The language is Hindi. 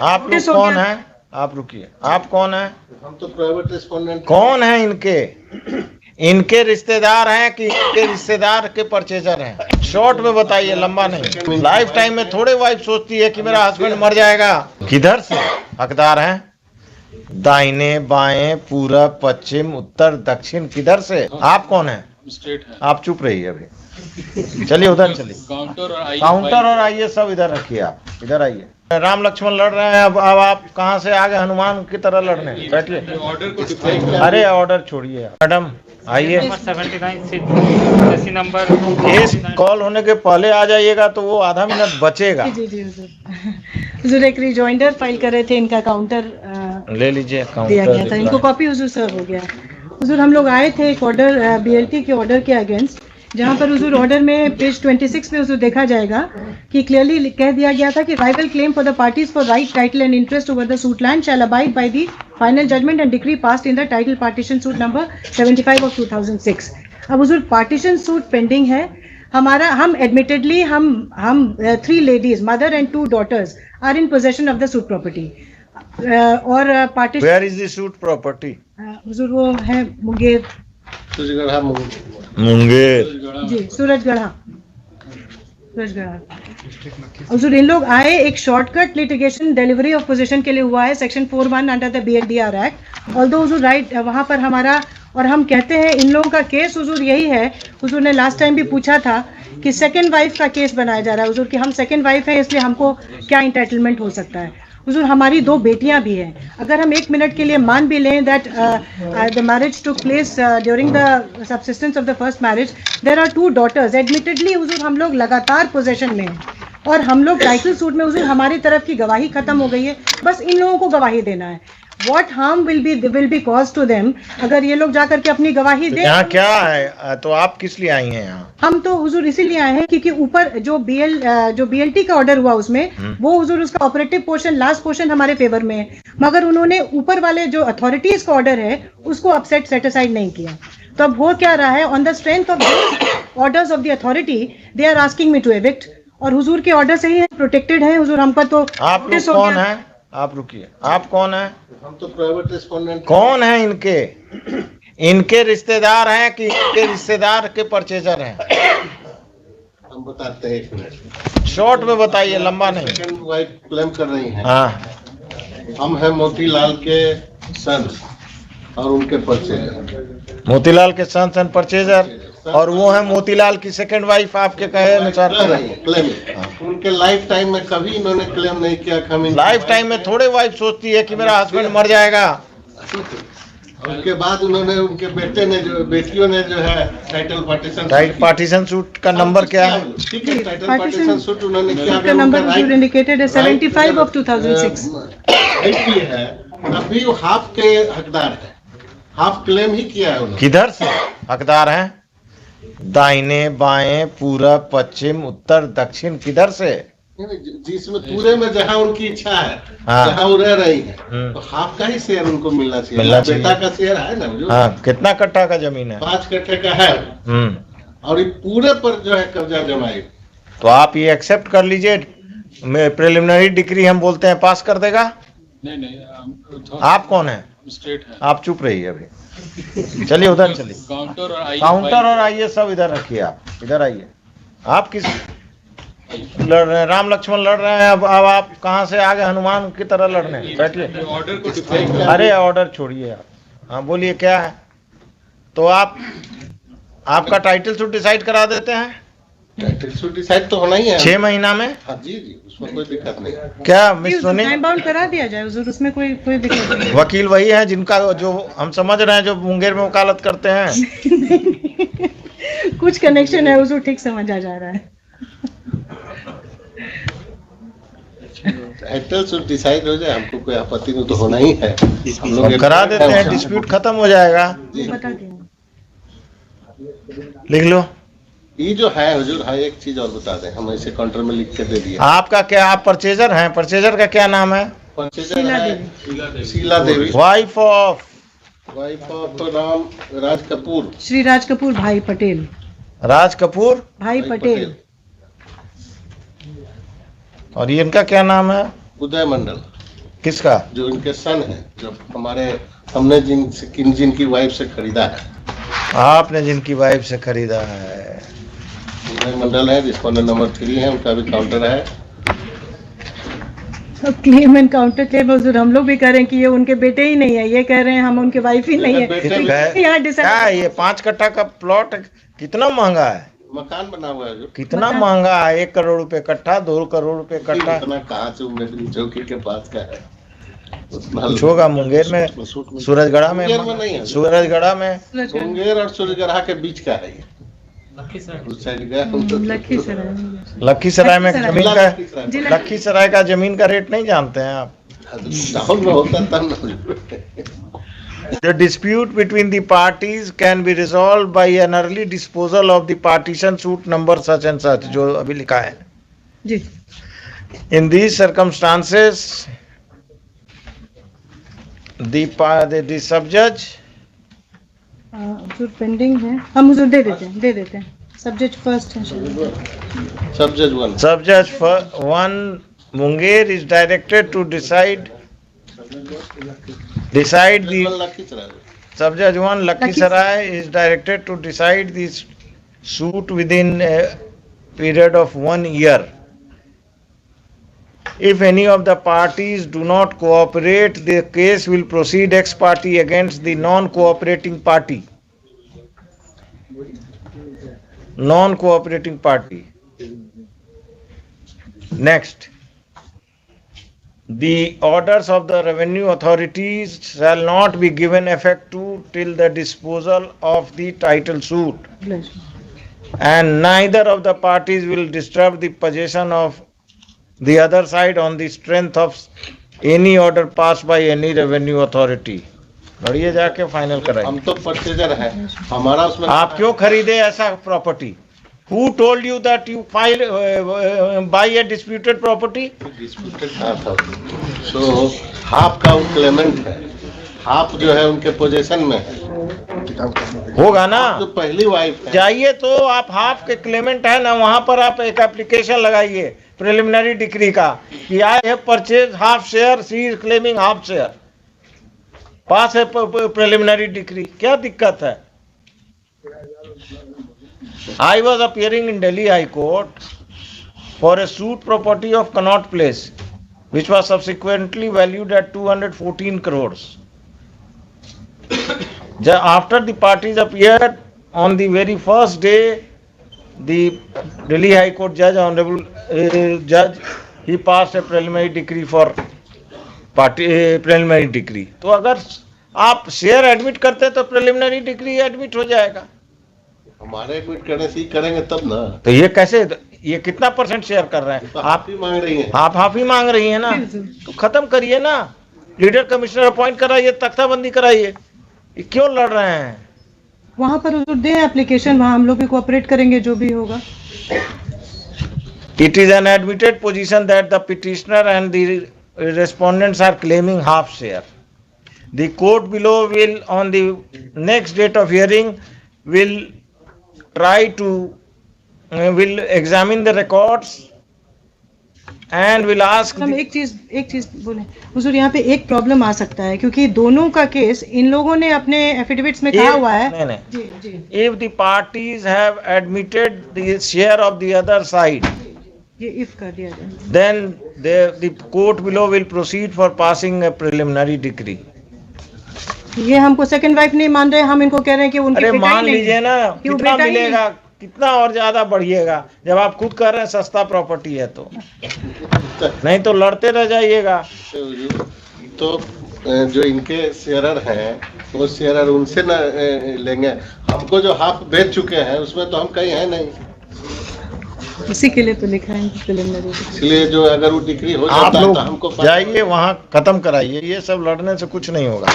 आप लोग कौन है? आप रुकिए, आप कौन है? हम तो प्राइवेट रेस्पोंडेंट। कौन है इनके? इनके रिश्तेदार हैं कि इनके रिश्तेदार के परचेजर हैं? शॉर्ट में बताइए, लंबा नहीं। लाइफ टाइम में थोड़े वाइफ सोचती है कि मेरा हस्बैंड मर जाएगा। किधर से हकदार हैं? दाहिने बाएं पूरब पश्चिम उत्तर दक्षिण, किधर से? आप कौन है? स्टेट है। आप चुप रहिए अभी। चलिए उधर चलिए। काउंटर और आइए सब इधर रखिए, आप इधर आइए। राम लक्ष्मण लड़ रहे हैं, अब आप कहाँ से आ गए हनुमान की तरह लड़ने? बैठिए। ऑर्डर को डिफाइन कर। अरे ऑर्डर छोड़िए, मैडम आइए। 79 नंबर केस कॉल होने के पहले आ जाइएगा तो वो आधा मिनट बचेगा। जी जी हुजूर एक रिजॉइंडर फाइल कर रहे थे, इनका काउंटर ले लीजिए, दिया गया था, इनको कॉपी हुजूर सर्व हो गया। हुजूर हम लोग आए थे एक ऑर्डर बीएलटी के ऑर्डर के अगेंस्ट, जहां पर हुजूर ऑर्डर में पेज 26 में हुजूर देखा जाएगा कि क्लियरली कह दिया गया था कि rival claim for the parties for right title and interest over the suit land shall abide by the final judgment and decree passed in the title partition suit number 75 of 2006। अब हुजूर पार्टीशन सूट पेंडिंग है हमारा। हम एडमिटेडली हम 3 ladies, mother and 2 daughters are in possession of the suit property और partition. Where is the suit property? हुजूर वो है मुंगेर जी, सूरजगढ़ा। हुजूर इन लोग आए एक shortcut litigation delivery of position के लिए हुआ है, section 41 under the BLDR act. Although हुजूर राइट वहाँ पर हमारा, और हम कहते हैं इन लोगों का केस हुजूर यही है। हुजूर ने लास्ट टाइम भी पूछा था कि सेकंड वाइफ का केस बनाया जा रहा है हुजूर कि हम सेकंड वाइफ है इसलिए हमको क्या इंटाइटलमेंट हो सकता है। हुजूर हमारी 2 बेटियां भी हैं, अगर हम 1 मिनट के लिए मान भी लें that the marriage took place during the subsistence of the first marriage, there are 2 daughters. Admittedly हुजूर हम लोग लगातार पोजेशन में हैं और हम लोग टाइटल सूट में हुजूर हमारी तरफ की गवाही खत्म हो गई है, बस इन लोगों को गवाही देना है। What harm will be caused to them अगर ये लोग जाकर के अपनी गवाही दें? यहाँ क्या है? तो आप किस लिए आई हैं यहाँ? हम तो हुजूर इसीलिए आए हैं क्योंकि ऊपर जो बीएलटी का ऑर्डर हुआ उसमें वो हुजूर उसका ऑपरेटिव पोर्शन, लास्ट पोर्शन हमारे फेवर में है, मगर उन्होंने ऊपर वाले जो अथॉरिटीज का ऑर्डर है उसको अपसेट सेटिसाइड नहीं किया। तो अब हो क्या रहा है, on the strength of orders of the authority they are asking me to evict, और हुजूर के ऑर्डर से ही प्रोटेक्टेड है हुजूर। हमका तो आप लोग कौन है? आप रुकिए, आप कौन है? हम तो प्राइवेट रेस्पोंडेंट। कौन है इनके? इनके रिश्तेदार हैं कि इनके रिश्तेदार के परचेजर हैं? हम बताते हैं, 1 मिनट। शॉर्ट में बताइए, लंबा नहीं। सेकंड वाइफ क्लेम कर रही हैं। हाँ, हम हैं मोतीलाल के सन और उनके परचेजर। मोतीलाल के सन सन परचेजर, और वो है मोतीलाल की सेकंड वाइफ आपके कहे अनुसार? क्लेम उनके लाइफ टाइम में कभी इन्होंने क्लेम नहीं किया कि हम लाइफ टाइम में थोड़े वाइफ सोचती है कि मेरा हस्बैंड मर जाएगा। उसके बाद उन्होंने, उनके बेटे ने जो, बेटियों ने जो है टाइटल पार्टीशन सूट का नंबर क्या है? ठीक है, टाइटल पार्टीशन सूट उन्होंने किया, उसका नंबर जो इंडिकेटेड है 75 ऑफ 2006 है। अभी वो हाफ के हकदार है, हाफ क्लेम ही किया है उन्होंने। किधर से हकदार हैं? दाहिने बाएं पूरब पश्चिम उत्तर दक्षिण, किधर से? जिसमें पूरे में जहाँ उनकी इच्छा है, हाँ। जहाँ वो रह रही है, तो हाफ का ही शेयर उनको मिलना चाहिए। बेटा का शेयर है ना जो, हाँ, कितना कट्ठा का जमीन है? 5 कट्ठे का है, और ये पूरे पर जो है कब्जा जमाई। तो आप ये एक्सेप्ट कर लीजिए, प्रिलिमिनरी डिक्री हम बोलते हैं, पास कर देगा? नहीं, आप कौन है? स्टेट है। आप चुप रहिए अभी। चलिए उधर चलिए। काउंटर और आइए सब इधर रखिए, आप इधर आइए। आप किस लड़ रहे हैं? राम लक्ष्मण लड़ रहे हैं, अब आप कहाँ से आ गए हनुमान की तरह लड़ने? बैठिए। ऑर्डर को डिफाइन कर। अरे ऑर्डर छोड़िए आप। हाँ बोलिए, क्या है? तो आपका टाइटल सूट डिसाइड करा देते हैं? टाइटल सूट डिसाइड तो होना ही है 6 महीना में। हाँ जी, उसमें कोई दिक्कत नहीं। क्या मिस सोनी? टाइम बाउंड करा दिया जाए हुजूर, उसमें कोई दिक्कत नहीं। वकील वही है जिनका, जो हम समझ रहे हैं, जो मुंगेर में वकालत करते हैं। कुछ कनेक्शन है हुजूर, ठीक समझा जा रहा है। टाइटल सूट डिसाइड हो जाए, हमको कोई आपत्ति नहीं, तो होना ही है। हम लोग करा देते हैं, डिस्प्यूट खत्म हो जाएगा। बता दें, लिख लो। ये जो है हुजूर, हाँ एक चीज और बता दें, हम ऐसे काउंटर में लिख के दे दिए। आपका क्या, आप परचेजर हैं? परचेजर का क्या नाम है? शीला देवी, वाइफ ऑफ राम राज कपूर, श्री राज कपूर भाई पटेल। राज कपूर भाई पटेल। और ये इनका क्या नाम है? उदय मंडल। किसका? जो इनके सन है, जो हमने जिनकी वाइफ से खरीदा है। आपने जिनकी वाइफ से खरीदा है। विनय मंडल है, रिस्पोंडेंट नंबर 3 है, उनका भी काउंटर है। क्लेम एंड काउंटर क्लेम हुजूर हम लोग भी कह रहे हैं कि ये उनके बेटे ही नहीं है, ये कह रहे हैं हम उनके वाइफ ही नहीं है। बेटे तो भी- यहाँ क्या है ये 5 कट्ठा का प्लॉट कितना महंगा है? मकान बना हुआ है जो कितना महंगा है? 1 करोड़ रुपए कट्ठा, 2 करोड़ रुपए कट्ठा। इतना कहाँ से उम्मीद चौकी के पास का है? कुछ होगा मुंगेर में, सूरजगढ़ा में, मुंगेर में नहीं है। सूरजगढ़ा में। मुंगेर और सूरजगढ़ा के बीच का है ये। उस साइड गया लखीसराय लखीसराय में जमीन का, जी, लखीसराय का जमीन का रेट नहीं जानते हैं आप? टाउन में होता तब ना। The dispute between the parties can be resolved by an early disposal of the partition suit number such and such, जो अभी लिखा है। जी In these circumstances, the sub-judge Hazur pending है, हम हुजूर दे देते हैं सब्जेक्ट फर्स्ट है शायद। Subject 1 Sub-judge 1 Munger is directed to decide the Sub-judge 1 Lakhisarai is directed to decide this suit within a period of 1 year. If any of the parties do not cooperate, the case will proceed ex parte against the non-cooperating party. Non-cooperating party. Next. The orders of the revenue authorities shall not be given effect to till the disposal of the title suit, and neither of the parties will disturb the possession of the other side on the strength of any order passed by any revenue authority. बढ़िए जाके फाइनल कराइए। हम तो परचेजर है, हमारा उसमें आप क्यों खरीदे ऐसा property? Who told you that you buy a disputed property? Disputed था। सो हाफ का क्लेमेंट है, हाफ जो है उनके पोजीशन में है। होगा ना? जो पहली वाइफ है, जाइए तो आप हाफ के क्लेमेंट है ना, वहां पर आप एक एप्लीकेशन लगाइए प्रिलिमिनरी डिक्री का कि I have purchase half share, she is claiming half share. पास है प्रिलिमिनरी डिक्री, क्या दिक्कत है? I was appearing in Delhi High Court for a suit property of Connaught Place, which was subsequently valued at 214 crores. After the parties appeared on the very first day, the Delhi High Court judge, honorable judge, he passed a preliminary decree for preliminary decree. तो अगर आप शेयर एडमिट करते तो प्रिलिमिनरी डिक्री एडमिट हो जाएगा। हमारे एडमिट करने से ही करेंगे तब ना। तो ये कैसे, ये कितना परसेंट शेयर कर रहे हैं? आप ही मांग रही हैं। आप हाफ ही मांग रही है ना, तो खत्म करिए ना, लीडर कमिश्नर अपॉइंट कराइए, तख्ताबंदी कराइए, ये क्यों लड़ रहे हैं? वहाँ पर हुजूर दे एप्लीकेशन, वहाँ हम लोग भी कोऑपरेट करेंगे जो भी होगा। It is an admitted position that the petitioner and the respondents are claiming half share. The court below will, on the next date of hearing, will try to will examine the records and will ask हम एक चीज बोले हुजूर, यहाँ पे एक प्रॉब्लम आ सकता है क्योंकि दोनों का केस इन लोगों ने अपने एफिडेविट्स में कहा हुआ है। नहीं, जी जी if the parties have admitted the share of the other side, ये इफ कर दिया जाए, then the court below will proceed for passing a preliminary decree. ये हमको सेकंड वाइफ नहीं मान रहे, हम इनको कह रहे हैं कि उनके अरे बेटा ही मान नहीं है। लीजिए ना, कि वो कितना बेटा ही नहीं। मिलेगा, कितना और ज्यादा बढ़िएगा जब आप खुद कह रहे हैं सस्ता प्रॉपर्टी है तो। नहीं तो लड़ते रह जाइएगा। तो जो इनके शेयरर हैं वो शेयरर उनसे ना लेंगे, हमको जो हाफ बेच चुके हैं उसमें तो हम कहीं हैं नहीं, इसी के लिए तो लिखा है प्रिलिमिनरी। इसलिए जो अगर वो डिग्री हो आप जाता है लोग तो हमको जाइए वहाँ खत्म कराइए, ये सब लड़ने से कुछ नहीं होगा।